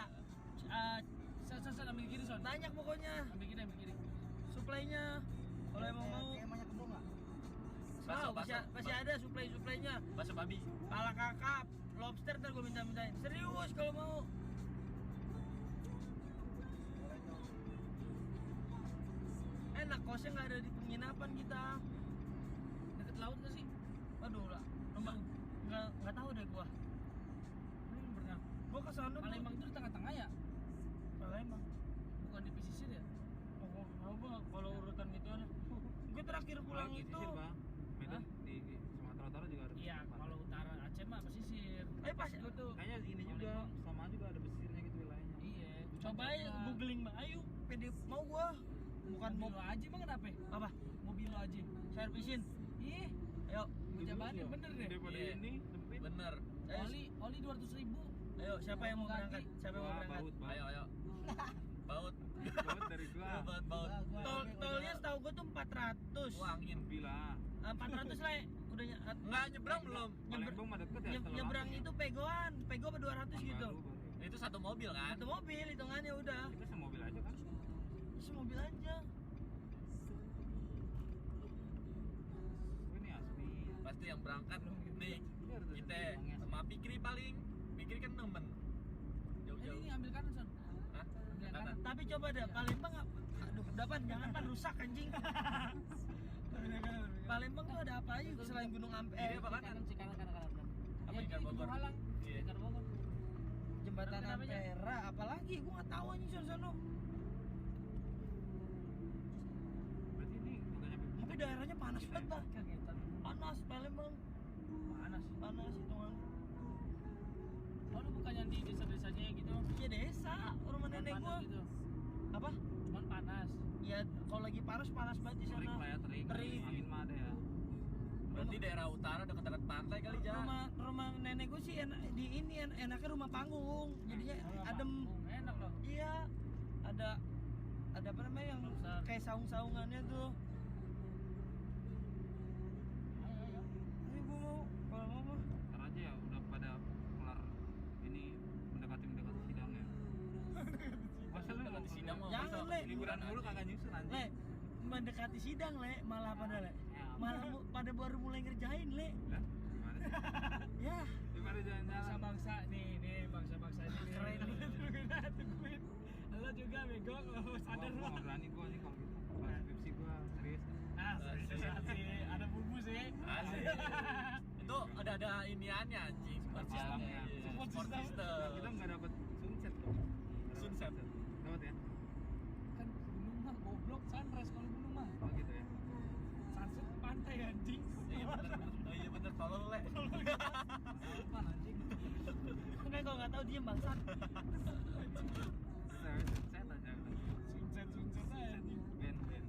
Saya ambil kiri son. Banyak pokoknya Ambil kiri. supply-nya. Kalau emang mau Kayak banyak kebun nggak? Wow, masih ada supply-supply-nya. Bakso babi. Pala kakap, lobster ntar gue minta-mintain. Serius kalau mau. Boleh tuh. Enak kosnya nggak ada di penginapan kita. Deket laut nggak sih? Aduh lah, rumah nggak tahu deh gua. Belum pernah. Gua ke sana Palembang itu di tengah-tengah ya? Palembang. Bukan di pesisir ya? Oh, gua kalau urutan gituan. Gua terakhir pulang Apalagi itu. sisir, Bang. Medan di Sumatera Utara juga ada. Iya, kalau utara Aceh mah pesisir. Pas Gua tuh. Kayaknya ini juga sama juga ada pesisirnya gitu wilayahnya. Iya. coba aja googling Mbak. Ayo, pede mau gua. Bukan mobil mau lo aja emang kenapa? apa? Mobil lo aja. Servisin. Ih, Ayo, gue jabanin bener deh. Daripada Iya. ini sempit. Bener. Oli 200.000. ayo siapa yang mau Ganti. berangkat? Siapa yang mau Wah, berangkat? baut, baut. Ayo. Baut. Baut dari gua. Baut. Tolnya setahu gua tuh 400. Wah, angin. Bila. 400 lah. Udah Nggak nyebrang belum? Palembang mah deket ya. setelah nyebrang Lampung ya. itu pegoan, pego apa 200 gitu. Baru. Itu satu mobil kan? Satu mobil hitungannya udah. Kita semobil aja kan. Isi mobil aja. Oh, ini asli. Pasti yang berangkat nih Biar kita uangnya asli. sama Pikri paling. Pikri kan nemen. Ini Jauh-jauh. ambil kanan son. Hah? Ambil Kanan. kanan. Tapi coba deh Palembang aduh dapat jangan Pan rusak anjing. Palembang tuh ada apa aja selain Gunung Ampel? Kiri apa kanan? Kanan sih kanan. Apa Ya, ikan itu Bogor? halang. Iya. Ikan Bogor. Jembatan Kenapa aja? Ampera apalagi gua nggak tahu anjing sono. Berarti ini bukannya Tapi daerahnya panas banget Pak. Kagetan. Panas Palembang. Panas hitungan. Oh, lu bukan yang di desa-desanya gitu. Iya desa, rumah Cuman nenek panas gua. gitu. Apa? Cuman panas. Ya kalau lagi panas banget di terik sana. lah ya, terik. Terik. Angin mah ada ya. Berarti daerah utara dekat-dekat pantai kali ja. Rumah nenek gue sih di ini enaknya rumah panggung. Jadinya Rumah adem. panggung, enak loh. Iya. Ada apa namanya yang Besar. kayak saung-saungannya tuh. liburan mulu kagak nyusul anjing. Le, mendekati sidang le, malah pada le, Ya, malah pada baru mulai ngerjain le. Lah, gimana sih? Ya, Gimana jalan-jalan? Bangsa-bangsa nih bangsa-bangsa ini nih. Keren. Tungguin. Lo juga bego lo sadar Gua lo. nggak berani gua nih kalau gitu. Kalau skripsi gua serius. Asik, ada bumbu sih. Asik. Itu ada iniannya anjing, support Alamnya. system. Support system. system. Kita nggak dapat sunset tuh. Sunset. Dapat ya? Kan gunung mah goblok sunrise kalau gunung mah. Oh gitu ya. Sunset pantai anjing. Iya bener. Oh iya bener, tolol le. Apa anjing? enggak kalau nggak tahu diem bangsat. Sunset aja. Sunset anjing. Ben.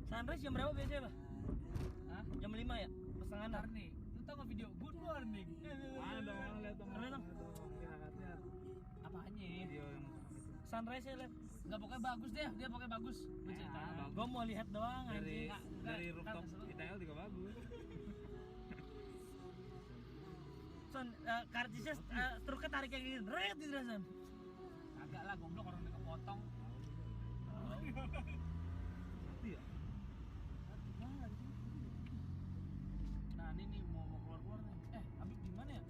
Sunrise jam berapa biasanya Pak? Hah? Jam 5 ya? Pertengahan Ntar nih, lu tau gak video Good Morning? Mana dong, lihat dong. Mana dong? Lihat. Apanya? Video yang Sunrise ya lihat. Enggak, pokoknya bagus deh, dia pokoknya bagus. Lu cerita. bagus. Gue mau lihat doang dari anjing. dari Nggak, rooftop nggak, ITL juga bagus. Son, karcisnya struknya tarik yang gini, red gitu Son. Kagak lah, goblok orang udah kepotong. Iya. Nah, ini nih mau keluar nih. Habis gimana ya?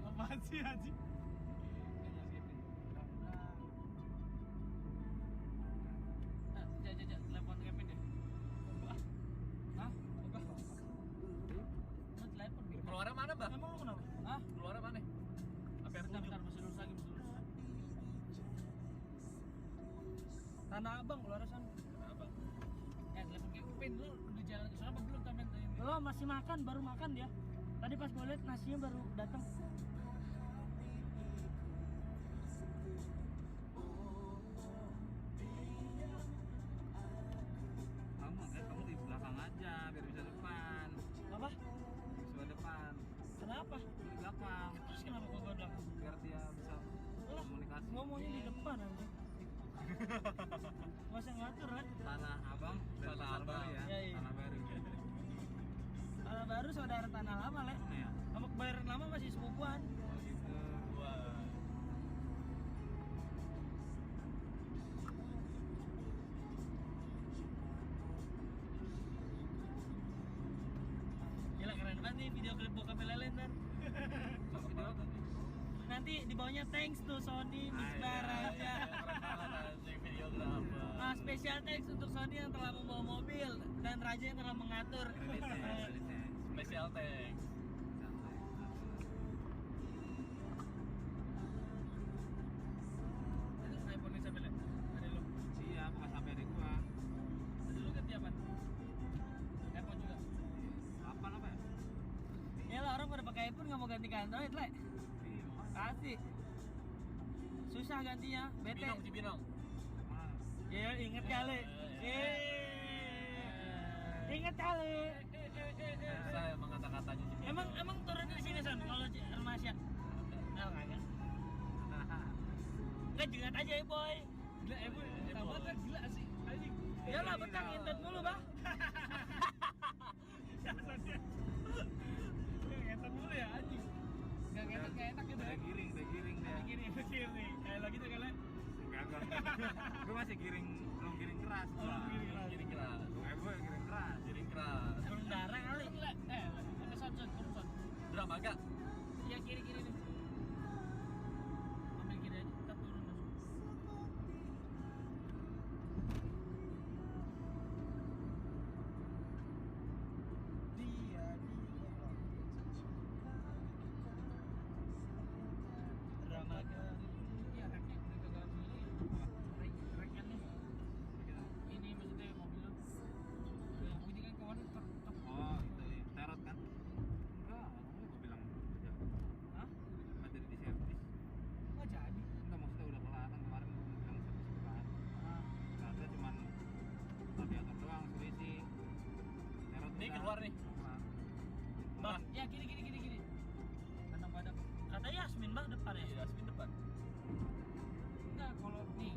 Apaan sih anjing? Kayaknya skipin. Telepon Kevin deh. Hah? Apa? Mau telepon gitu. Keluarnya mana, Mbak? Emang lu kenapa? Hah? Keluarnya mana? Apa yang Bentar, masih lurus lagi, masih lurus. Tanah Abang keluar Son. Kenapa? Telepon Kevin, lu udah jalan ke sana apa belum tamen tadi? Lo masih makan, baru makan dia. Tadi pas gue liat nasinya baru datang. Kamu di belakang aja biar bisa depan. Apa? Bisa depan. Kenapa? Di belakang Terus kenapa gue bilang? biar dia bisa Lah, komunikasi. ngomongnya di depan anjing. Gak usah ngatur kan? Tanah Abang dan Tanah Pasar Abang. Baru ya. Iya, iya. Tanah Baru. Tanah Baru saudara tanah lama le. Mana ya? Sama kebayaran lama masih sepupuan. Oh gitu. Wah. Gila keren banget nih video klip bokap lele ntar. Sama video tadi. Nanti di bawahnya thanks to Sony Mix Ah, Bar iya. aja. Keren banget anjing videografer. Spesial thanks untuk Sony yang telah membawa mobil dan Raja yang telah mengatur. Kreditnya. Special thanks. Itu iPhone ini sampai ada lu. Iya, aku nggak sampai di gua. Ada lu ganti apa? iPhone juga. Kapan apa ya? Ya lah orang pada pakai iPhone nggak mau ganti ke Android le. Iya, Kasih. Susah gantinya, bete. Cibinong. mana? Ya inget kali. Inget kali. Saya emang kata-katanya Cibinong. Emang turun di sini Son kalau Masya. Oh kagak. Enggak jengat aja ya boy. Gila, boy. Tambah kan gila sih. Anjing. Ya lah betang intet mulu bah. Ngetet dulu ya anjing. Enggak ngetet enggak enak gitu. Udah giring dia. Gini kayak lagi tuh kalian. Enggak. Gua masih giring, belum giring keras gua. Giring keras. Gua giring keras. Giring keras. Turun darah kali. Ada Samsung, turun Son. Drama agak. Iya kiri nih. Ambil kiri aja, kita turun langsung. Drama agak. Iya, reknya udah kagak begini. Reknya nih. Ini maksudnya mobil lu. Ya, bunyi kan kawan tek. Oh, itu ya. Terot kan? Enggak, gua bilang udah. Hah? Enggak jadi di servis. Enggak jadi. Enggak, maksudnya udah kelar kan kemarin gua bilang servis kan. Ah, Ternyata cuman radiator doang, selisih. Terot Ini udah. keluar nih. Kelar. Bang. ya kiri. Kandang badak. Kata Yasmin bah depan ya. Iya, Asmin depan. Enggak, kalau nih